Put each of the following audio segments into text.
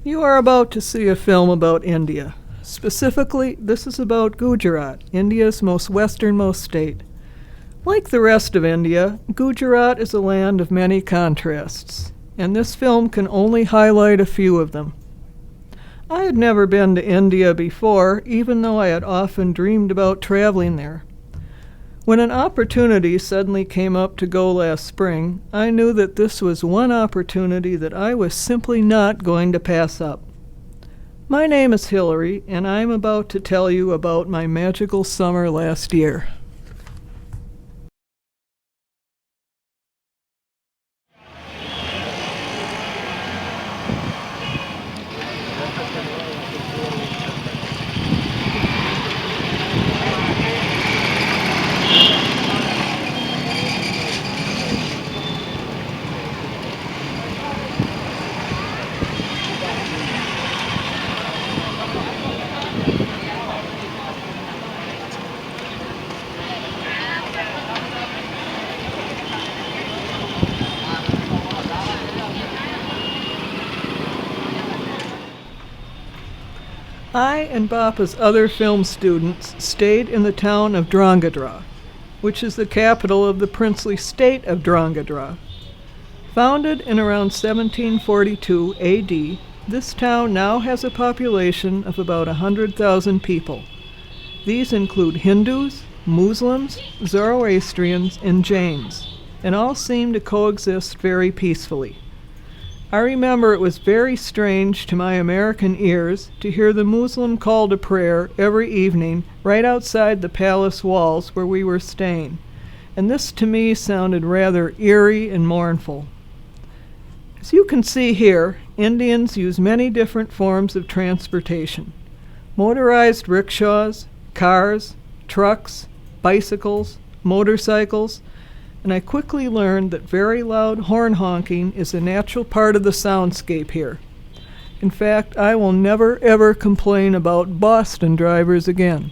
You are about to see a film about India. Specifically, this is about Gujarat, India's most westernmost state. Like the rest of India, Gujarat is a land of many contrasts, and this film can only highlight a few of them. I had never been to India before, even though I had often dreamed about traveling there. When an opportunity suddenly came up to go last spring, I knew that this was one opportunity that I was simply not going to pass up. My name is Hillary, and I'm about to tell you about my magical summer last year. I and Bapa's other film students stayed in the town of Dhrangadhra, which is the capital of the princely state of Dhrangadhra. Founded in around 1742 AD, this town now has a population of about 100,000 people. These include Hindus, Muslims, Zoroastrians, and Jains, and all seem to coexist very peacefully. I remember it was very strange to my American ears to hear the Muslim call to prayer every evening right outside the palace walls where we were staying, and this to me sounded rather eerie and mournful. As you can see here, Indians use many different forms of transportation: motorized rickshaws, cars, trucks, bicycles, motorcycles, and I quickly learned that very loud horn honking is a natural part of the soundscape here. In fact, I will never ever complain about Boston drivers again.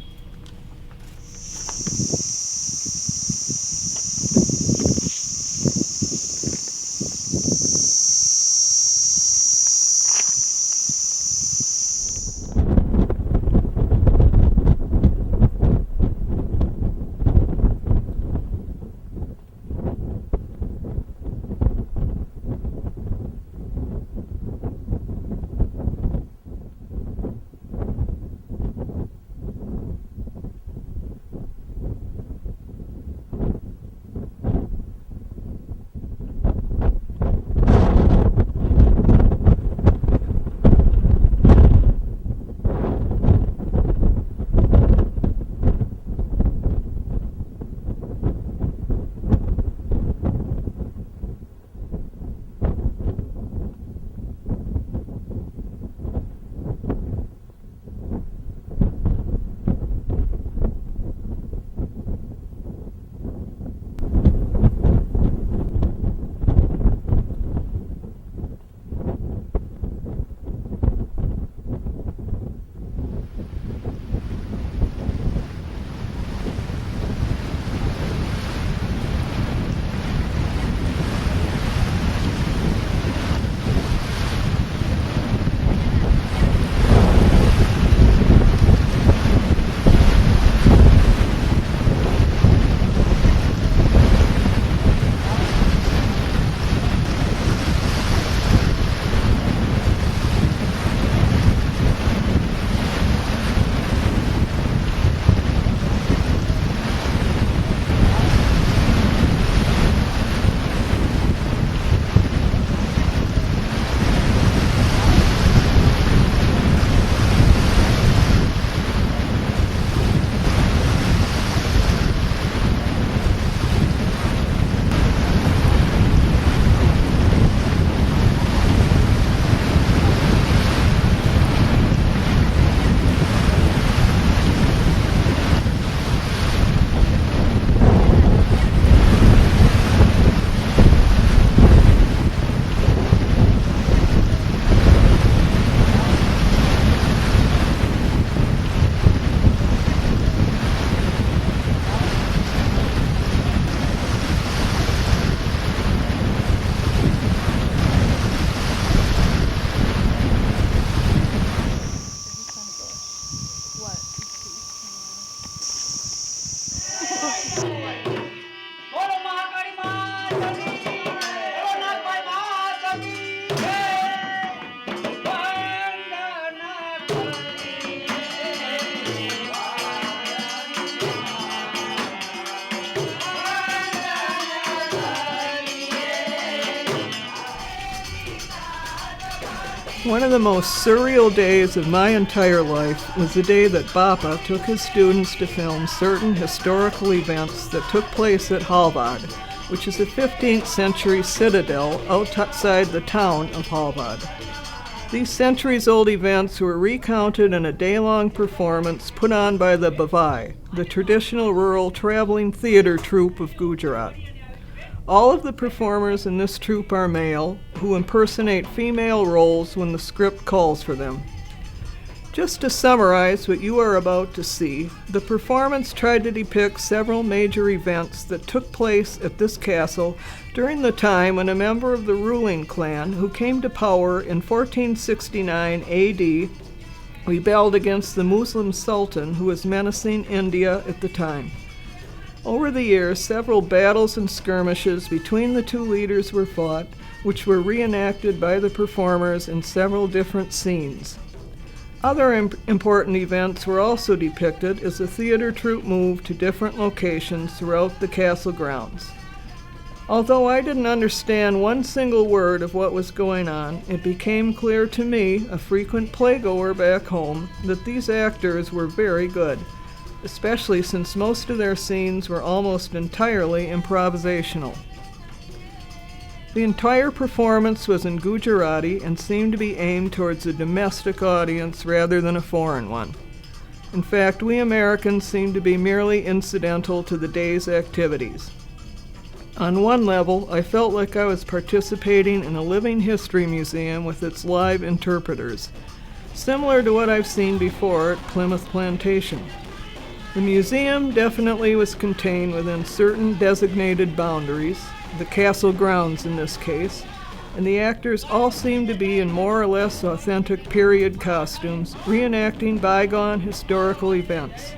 One of the most surreal days of my entire life was the day that Bappa took his students to film certain historical events that took place at Halvad, which is a 15th century citadel outside the town of Halvad. These centuries-old events were recounted in a day-long performance put on by the Bhavai, the traditional rural traveling theater troupe of Gujarat. All of the performers in this troupe are male, who impersonate female roles when the script calls for them. Just to summarize what you are about to see, the performance tried to depict several major events that took place at this castle during the time when a member of the ruling clan who came to power in 1469 AD rebelled against the Muslim Sultan who was menacing India at the time. Over the years, several battles and skirmishes between the two leaders were fought, which were reenacted by the performers in several different scenes. Other important events were also depicted as the theater troupe moved to different locations throughout the castle grounds. Although I didn't understand one single word of what was going on, it became clear to me, a frequent playgoer back home, that these actors were very good, especially since most of their scenes were almost entirely improvisational. The entire performance was in Gujarati and seemed to be aimed towards a domestic audience rather than a foreign one. In fact, we Americans seemed to be merely incidental to the day's activities. On one level, I felt like I was participating in a living history museum with its live interpreters, similar to what I've seen before at Plymouth Plantation. The museum definitely was contained within certain designated boundaries, the castle grounds in this case, and the actors all seemed to be in more or less authentic period costumes, reenacting bygone historical events.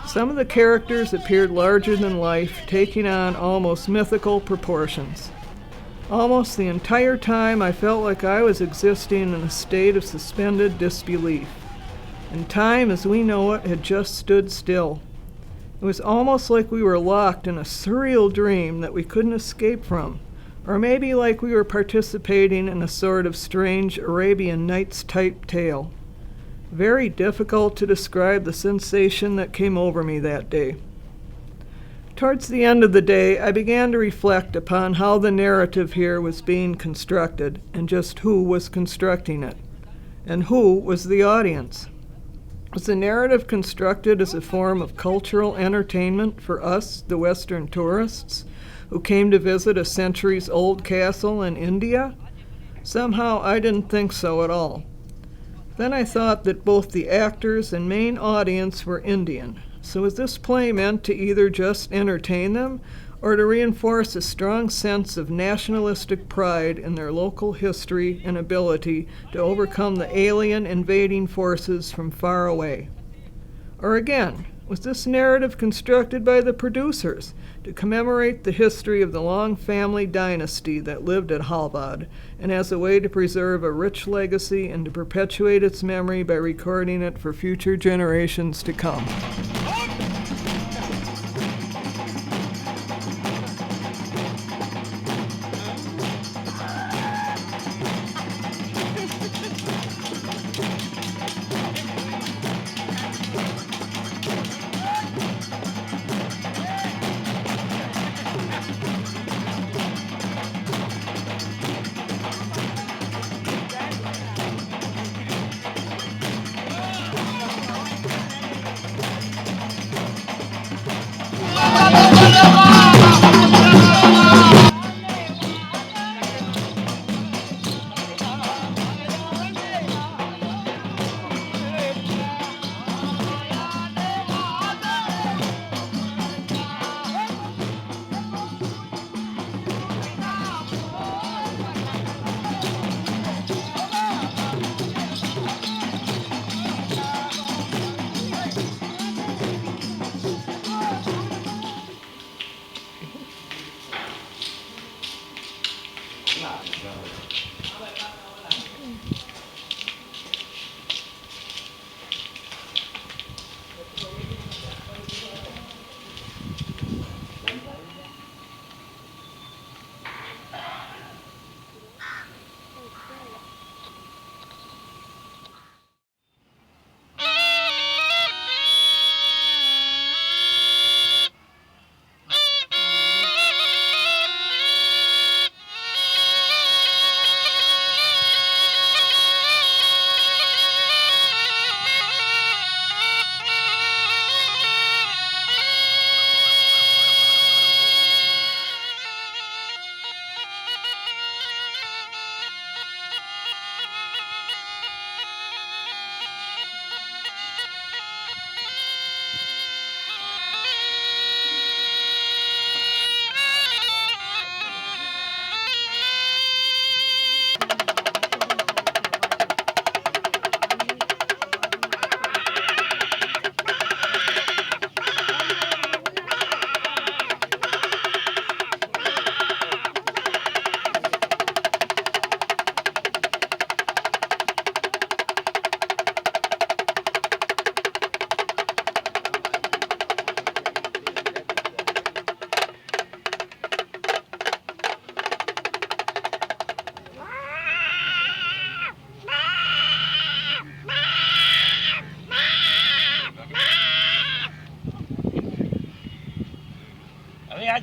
Some of the characters appeared larger than life, taking on almost mythical proportions. Almost the entire time I felt like I was existing in a state of suspended disbelief, and time as we know it had just stood still. It was almost like we were locked in a surreal dream that we couldn't escape from, or maybe like we were participating in a sort of strange Arabian Nights type tale. Very difficult to describe the sensation that came over me that day. Towards the end of the day, I began to reflect upon how the narrative here was being constructed and just who was constructing it, and who was the audience. Was the narrative constructed as a form of cultural entertainment for us, the Western tourists, who came to visit a centuries-old castle in India? Somehow I didn't think so at all. Then I thought that both the actors and main audience were Indian. So was this play meant to either just entertain them or to reinforce a strong sense of nationalistic pride in their local history and ability to overcome the alien invading forces from far away? Or again, was this narrative constructed by the producers to commemorate the history of the long family dynasty that lived at Halvad, and as a way to preserve a rich legacy and to perpetuate its memory by recording it for future generations to come?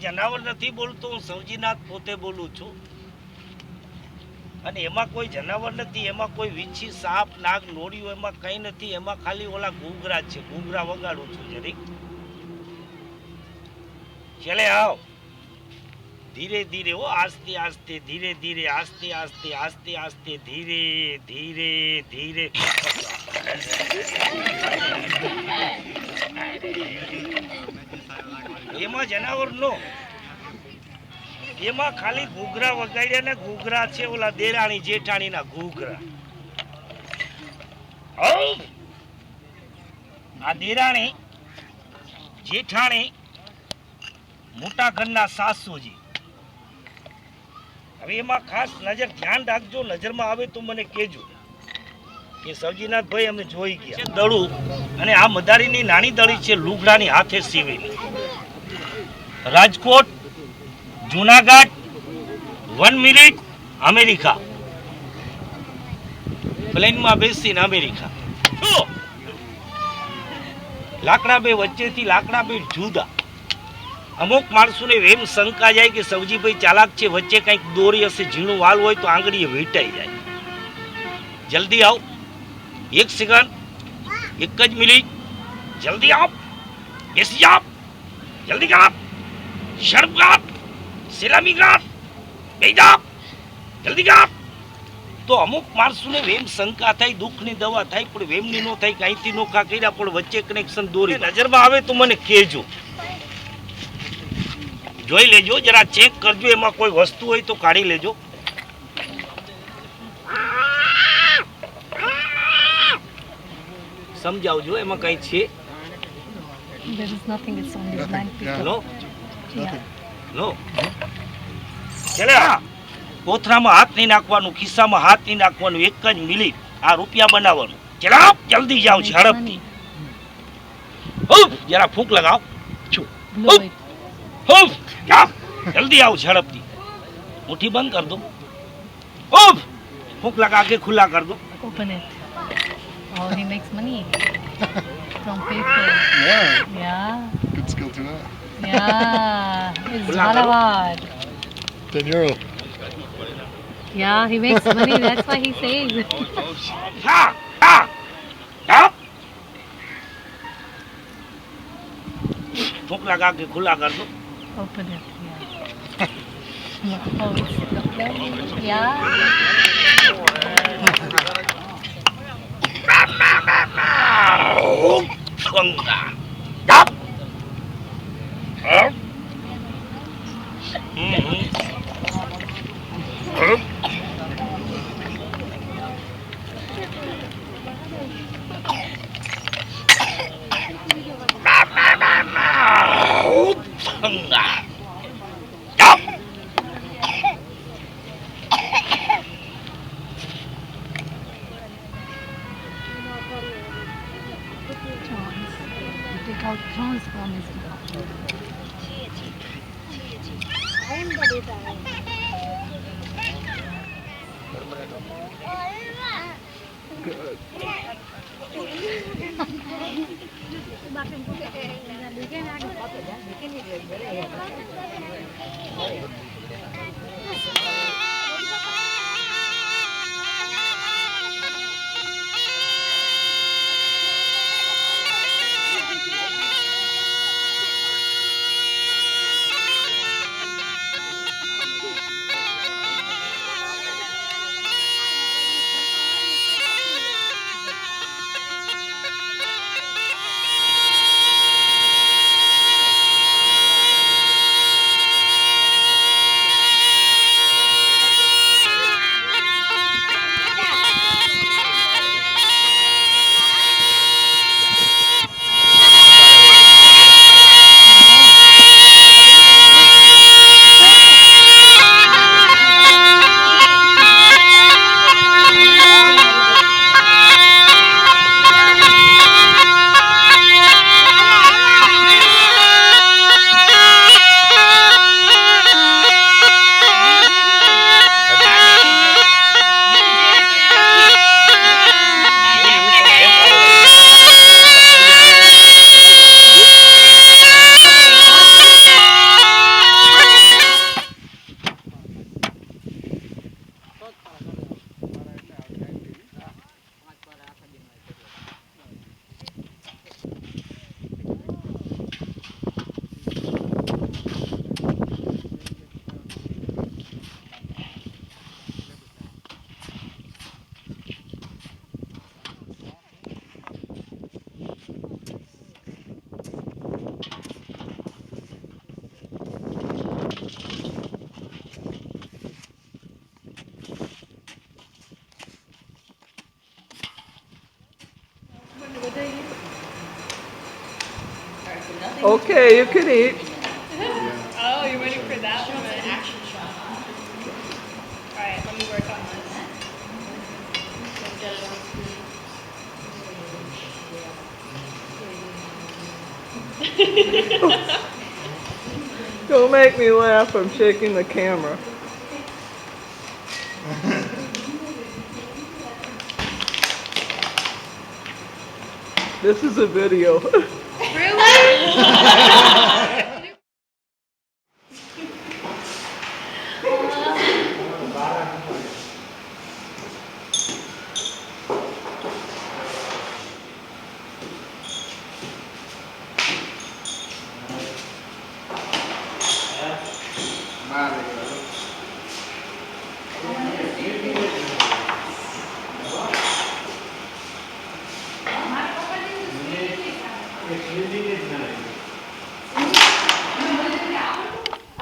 જનાવર નથી બોલતો, હું સવજીનાથ પોતે બોલું છું. અને એમાં કોઈ જનાવર નથી, એમાં કોઈ વીછી, સાપ, નાગ, નોળિયું એમાં કઈ નથી. એમાં ખાલી ઓલા ઘૂઘરા છે. ઘૂઘરા વગાડું છું જરીક. ચલે આવ. ધીરે ધીરે, ઓ આસ્તે આસ્તે, ધીરે ધીરે, આસ્તે આસ્તે, આસ્તે આસ્તે, ધીરે ધીરે ધીરે. એમાં જનાવર નો, એમાં ખાલી ઘૂઘરા વગાડ્યા ને ઘૂઘરા છે ઓલા દેરાણી જેઠાણી ના ઘૂઘરા. આ દેરાણી જેઠાણી મોટા ઘરના સાસુજી. હવે એમાં ખાસ નજર ધ્યાન રાખજો, નજરમાં આવે તો મને કહેજો કે સવજીનાથ ભાઈ અમે જોઈ ગયા. દડું અને આ મદારીની નાની દડી છે, લુગડાની હાથે સીવેલી. રાજકોટ, જુનાગઢ, 1 મિનિટ અમેરિકા, પ્લેનમાં બેસીને અમેરિકા. લાકડા બે વચ્ચેથી, લાકડા બે જુદા. અમુક માણસોને એમ શંકા જાય કે સવજીભાઈ ચાલાક છે, વચ્ચે કંઈક દોરી હશે, ઝીણું વાલ હોય તો આંગળીએ વીંટાઈ જાય. જલ્દી આવ, 1 સેકન્ડ, 1 જ મિનિટ, જલ્દી આવ, બેસી આવ, જલ્દી આવ, શરમ આવ, સલામી આવ, બેસી આવ, જલ્દી આવ. તો અમુક માણસોને વેમ શંકા થાય, દુઃખની દવા થાય, પણ વેમની નો થાય, કાંઈથી નોખા કર્યા પણ વચ્ચે કનેક્શન દોરી નજરમાં આવે તો મને કહેજો. જોઈ લેજો, જરા ચેક કરજો, એમાં કોઈ વસ્તુ હોય તો કાઢી લેજો. સમજાવજો એમાં કઈ છે. There is nothing, it's only blank paper. No Yeah. નો ચલે કોથરામાં હાથ નહીં નાખવાનું, ખિસ્સામાં હાથ નહીં નાખવાનું. 1 જ મિનિટ આ રૂપિયા બનાવવાનું. ચલા જલ્દી જાઓ, ઝડપથી. જરા ફૂંક લગાવ. Blow it. જલ્દી આવો, ઝડપથી. મુઠ્ઠી બંધ કર દો. ફૂંક લગા કે ખુલ્લા કર દો. Open it. Oh, he makes money from paper. Yeah, Yeah. good skill to that. Yeah. It's Jhalawad. €10. Yeah, he makes money. That's why he says. ફૂંક લગા કે ખુલ્લા કર દો. Open it. Yeah. Oh, it's yeah. Take out prawns from his mouth. Okay, you can eat. Oh, you're waiting for that one? Alright, let me work on this. Don't make me laugh, I'm shaking the camera. This is a video.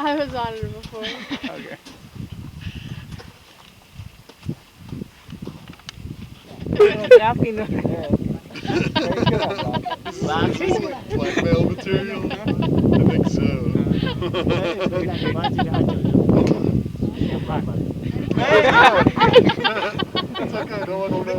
I was on it before. Okay. Blackmail material? I think so. It's okay, no one will know.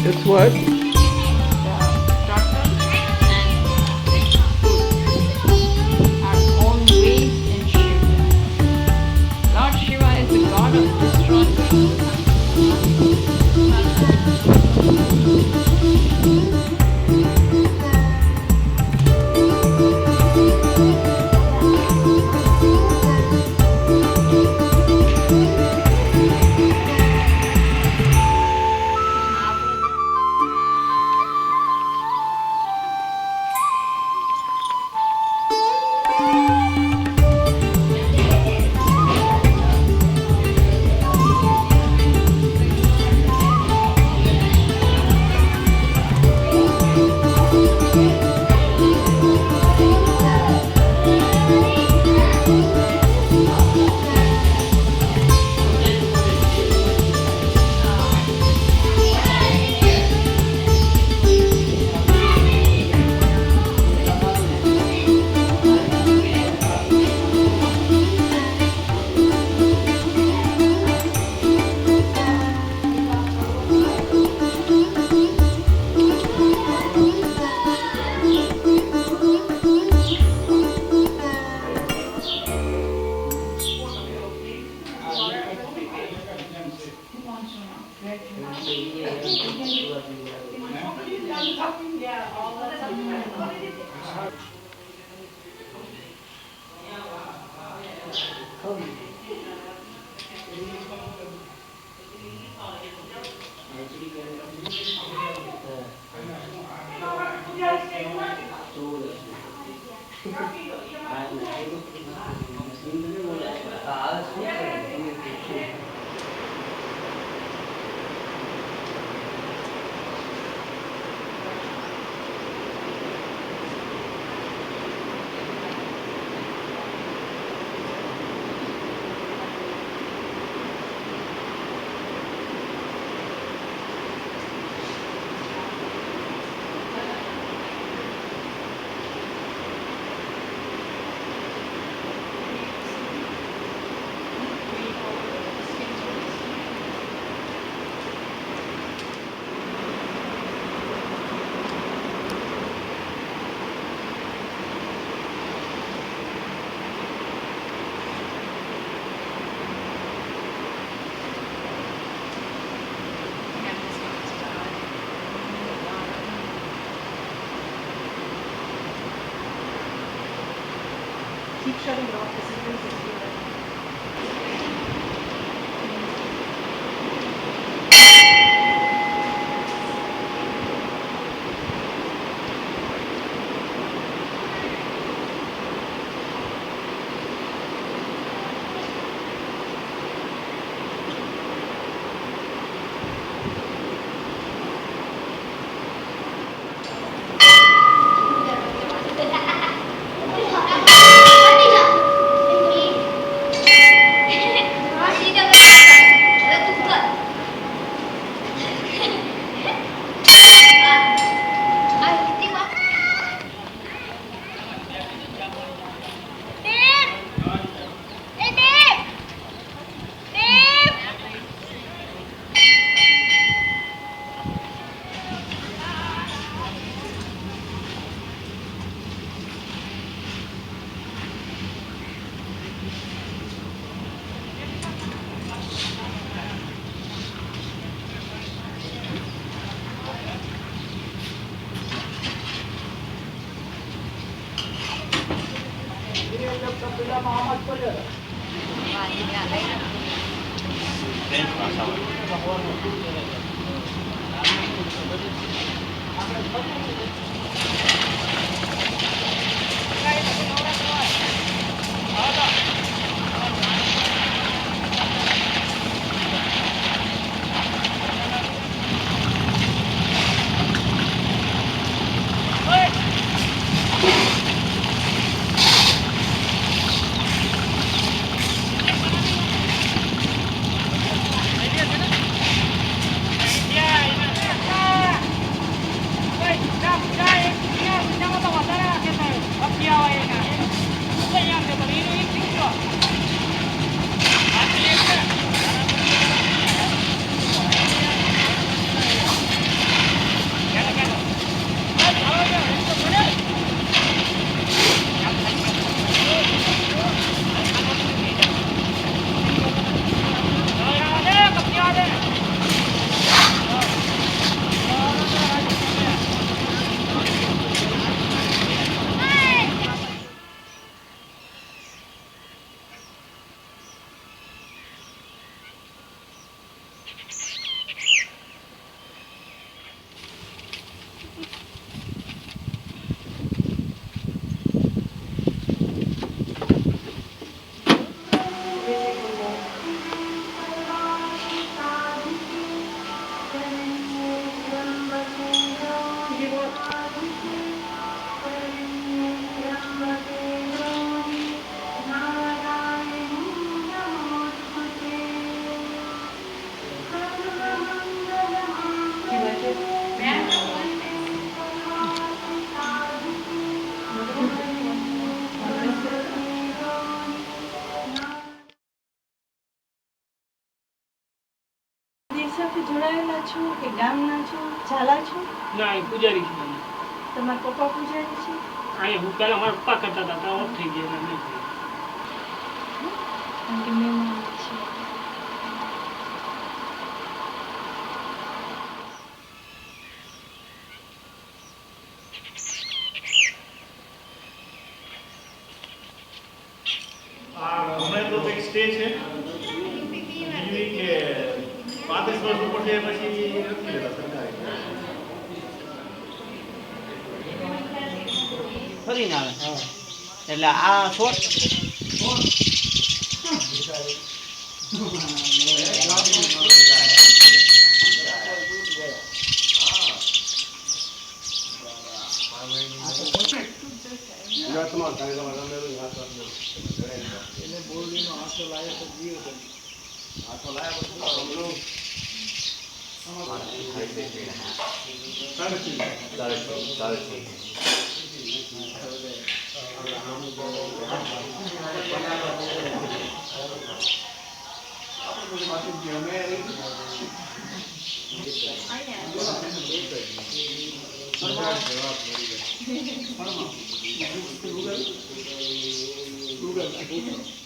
It's what? Our own ways in Shiva. Lord Shiva is the god of destruction. Keep shutting it off. This is really secure. જોડાયેલા છો કે ગામના છો ઝાલા છો ના એ પૂજારી છું તમે તમારા પપ્પા પૂજારી છે અહીંયા હું પહેલા મારા પપ્પા કરતા હતા તો ઓફ થઈ ગયા એટલે નહીં કારણ કે મહેમાન છે ફરીને આવે એટલે આ શોર્ટ Google.